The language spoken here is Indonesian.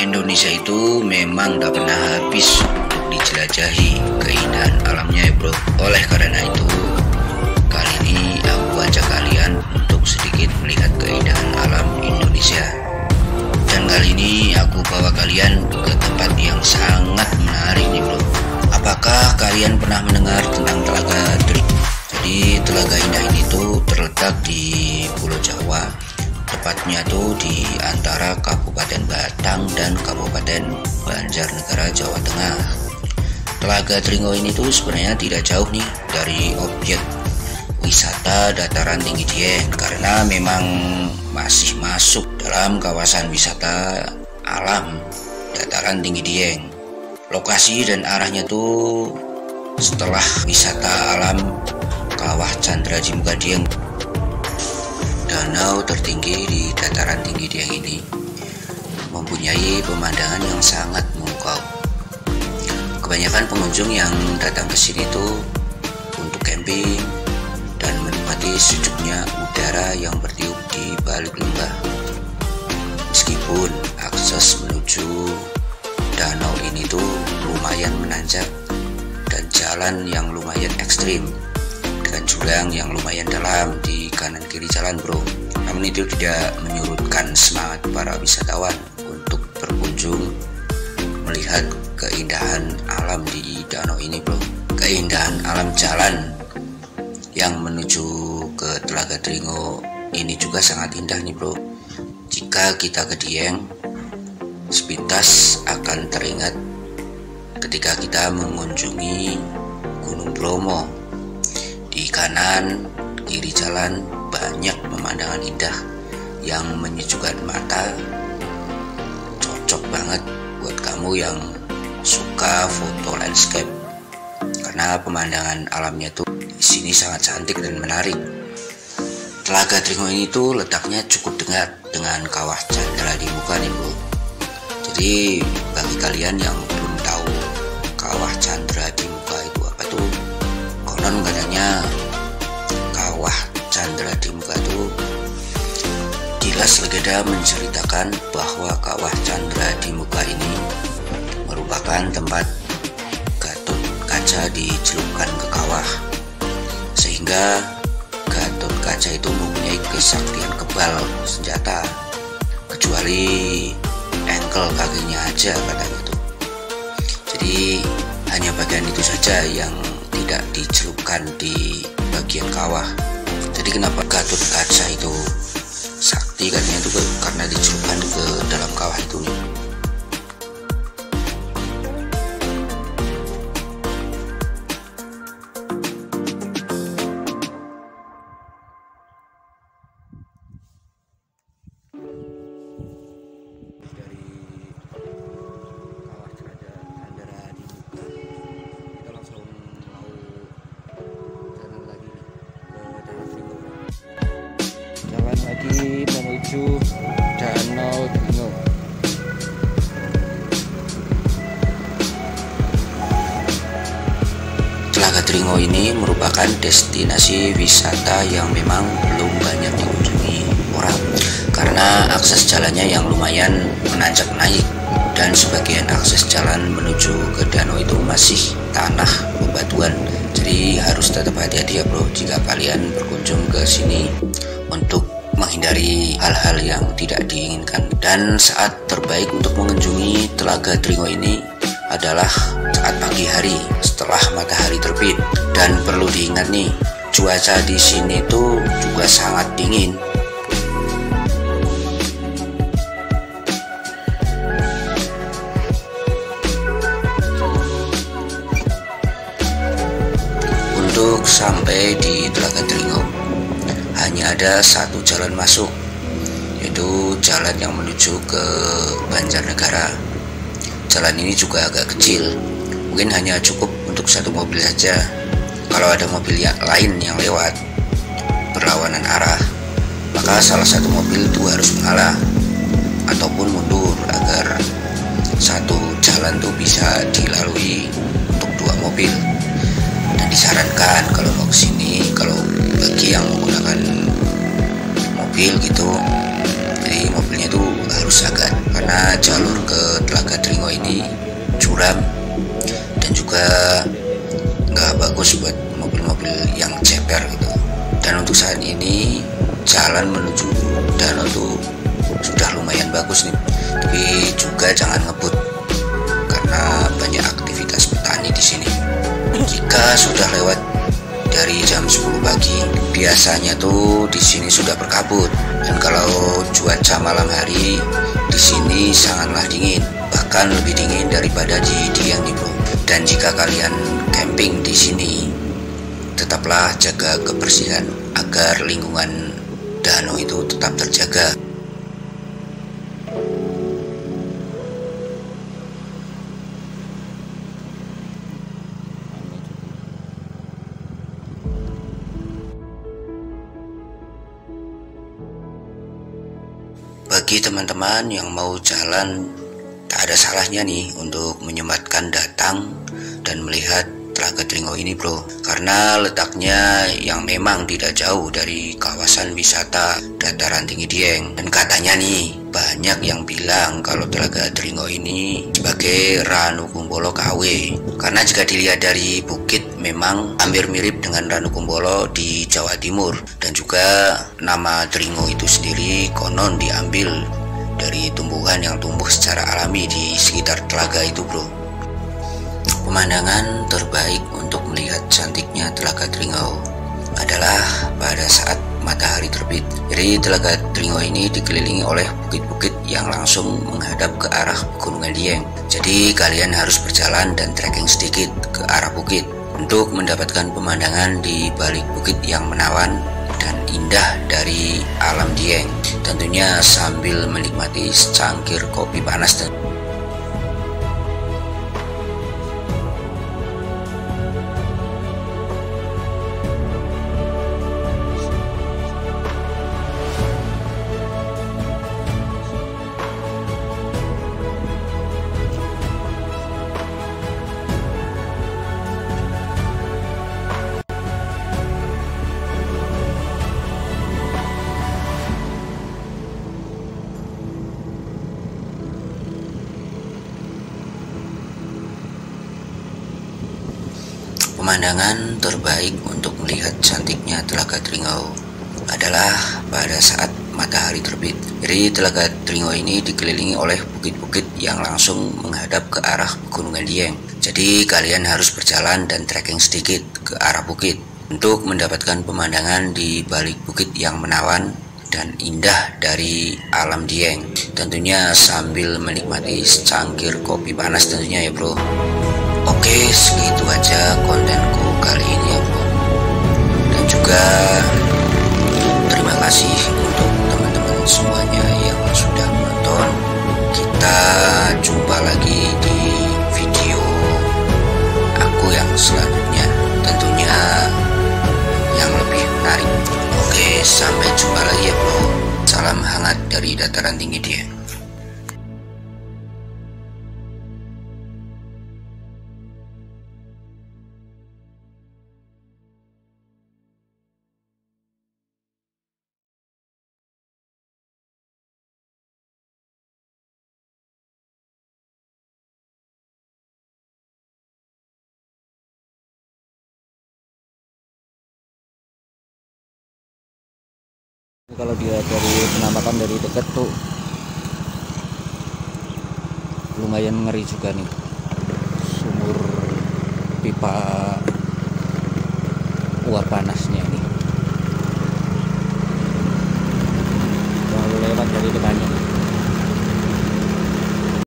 Indonesia itu memang tak pernah habis untuk dijelajahi keindahan alamnya ya bro. Oleh karena itu, kali ini aku ajak kalian untuk sedikit melihat keindahan alam Indonesia. Dan kali ini aku bawa kalian ke tempat yang sangat menarik nih bro. Apakah kalian pernah mendengar tentang Telaga Dringo? Jadi telaga indah ini tuh terletak di Pulau Jawa. Tepatnya tuh di antara Kabupaten Batang dan Kabupaten Banjarnegara, Jawa Tengah. Telaga Dringo ini tuh sebenarnya tidak jauh nih dari objek wisata dataran tinggi Dieng, karena memang masih masuk dalam kawasan wisata alam dataran tinggi Dieng. Lokasi dan arahnya tuh setelah wisata alam Kawah Chandra di Muka Dieng. Danau tertinggi di dataran tinggi Dieng ini mempunyai pemandangan yang sangat memukau. Kebanyakan pengunjung yang datang ke sini tuh untuk camping dan menikmati sejuknya udara yang bertiup di balik lembah. Meskipun akses menuju danau ini tuh lumayan menanjak dan jalan yang lumayan ekstrim dengan jurang yang lumayan dalam di kanan kiri jalan bro. Namun itu tidak menyurutkan semangat para wisatawan untuk berkunjung melihat keindahan alam di danau ini bro. Keindahan alam jalan yang menuju ke Telaga Dringo ini juga sangat indah nih bro. Jika kita ke Dieng, sepintas akan teringat ketika kita mengunjungi Gunung Bromo. Di kanan kiri jalan banyak pemandangan indah yang menyejukkan mata. Cocok banget buat kamu yang suka foto landscape, karena pemandangan alamnya tuh di sini sangat cantik dan menarik. Telaga Dringo ini tuh letaknya cukup dekat dengan Kawah Chandra di Muka nih bro. Jadi bagi kalian yang belum tahu Kawah Chandra di Muka itu apa tuh, konon katanya Kawah Chandra di Muka itu jelas legenda menceritakan bahwa Kawah Chandra di Muka ini merupakan tempat Gatot Kaca dicelupkan ke kawah, sehingga Gatot Kaca itu mempunyai kesaktian kebal senjata, kecuali engkel kakinya aja katanya tuh. Jadi hanya bagian itu saja yang tidak dicelupkan di bagian kawah. Jadi kenapa Gatot Kaca itu sakti katanya itu karena dicelupkan ke dalam kawah itu. Jalan lagi menuju Danau Dringo. Telaga Dringo ini merupakan destinasi wisata yang memang belum banyak dikunjungi orang, karena akses jalannya yang lumayan menanjak naik, dan sebagian akses jalan menuju ke danau itu masih tanah bebatuan. Jadi harus tetap hati-hati ya bro jika kalian berkunjung ke sini untuk menghindari hal-hal yang tidak diinginkan. Dan saat terbaik untuk mengunjungi Telaga Dringo ini adalah saat pagi hari setelah matahari terbit. Dan perlu diingat nih, cuaca di sini tuh juga sangat dingin. Untuk sampai di Telaga Dringo hanya ada satu jalan masuk, yaitu jalan yang menuju ke Banjarnegara. Jalan ini juga agak kecil, mungkin hanya cukup untuk satu mobil saja. Kalau ada mobil yang lain yang lewat berlawanan arah, maka salah satu mobil itu harus mengalah ataupun mundur agar satu jalan itu bisa dilalui untuk dua mobil. Dan disarankan kalau mau kesini, kalau bagi yang menggunakan mobil gitu, jadi mobilnya itu harus bagus agak, karena jalur ke Telaga Dringo ini curam dan juga nggak bagus buat mobil-mobil yang ceper gitu. Dan untuk saat ini jalan menuju danau itu sudah lumayan bagus nih, tapi juga jangan ngebut karena banyak aktivitas petani di sini. Jika sudah lewat dari jam 10 pagi, biasanya tuh di sini sudah berkabut. Dan kalau cuaca malam hari di sini sangatlah dingin, bahkan lebih dingin daripada di Dieng nih bro. Dan jika kalian camping di sini, tetaplah jaga kebersihan agar lingkungan danau itu tetap terjaga. Bagi teman-teman yang mau jalan, tak ada salahnya nih untuk menyempatkan datang dan melihat Telaga Dringo ini bro, karena letaknya yang memang tidak jauh dari kawasan wisata dataran tinggi Dieng. Dan katanya nih banyak yang bilang kalau Telaga Dringo ini sebagai Ranukumbolo KW, karena jika dilihat dari bukit memang hampir mirip dengan Ranukumbolo di Jawa Timur. Dan juga nama Dringo itu sendiri konon diambil dari tumbuhan yang tumbuh secara alami di sekitar telaga itu bro. Pemandangan terbaik untuk melihat cantiknya Telaga Dringo adalah pada saat matahari terbit. Jadi Telaga Dringo ini dikelilingi oleh bukit-bukit yang langsung menghadap ke arah Pegunungan Dieng. Jadi kalian harus berjalan dan trekking sedikit ke arah bukit untuk mendapatkan pemandangan di balik bukit yang menawan dan indah dari alam Dieng. Tentunya sambil menikmati secangkir kopi panas dan pemandangan terbaik untuk melihat cantiknya Telaga Dringo adalah pada saat matahari terbit. Jadi Telaga Dringo ini dikelilingi oleh bukit-bukit yang langsung menghadap ke arah Pegunungan Dieng. Jadi kalian harus berjalan dan trekking sedikit ke arah bukit untuk mendapatkan pemandangan di balik bukit yang menawan dan indah dari alam Dieng. Tentunya sambil menikmati secangkir kopi panas tentunya ya bro. Oke, segitu aja kontenku kali ini ya bro. Dan juga terima kasih untuk teman-teman semuanya yang sudah menonton. Kita jumpa lagi di video aku yang selanjutnya, tentunya yang lebih menarik. Oke, sampai jumpa lagi ya bro. Salam hangat dari dataran tinggi Dieng. Kalau dia dari penampakan dari dekat tuh lumayan ngeri juga nih, sumur pipa uap panasnya.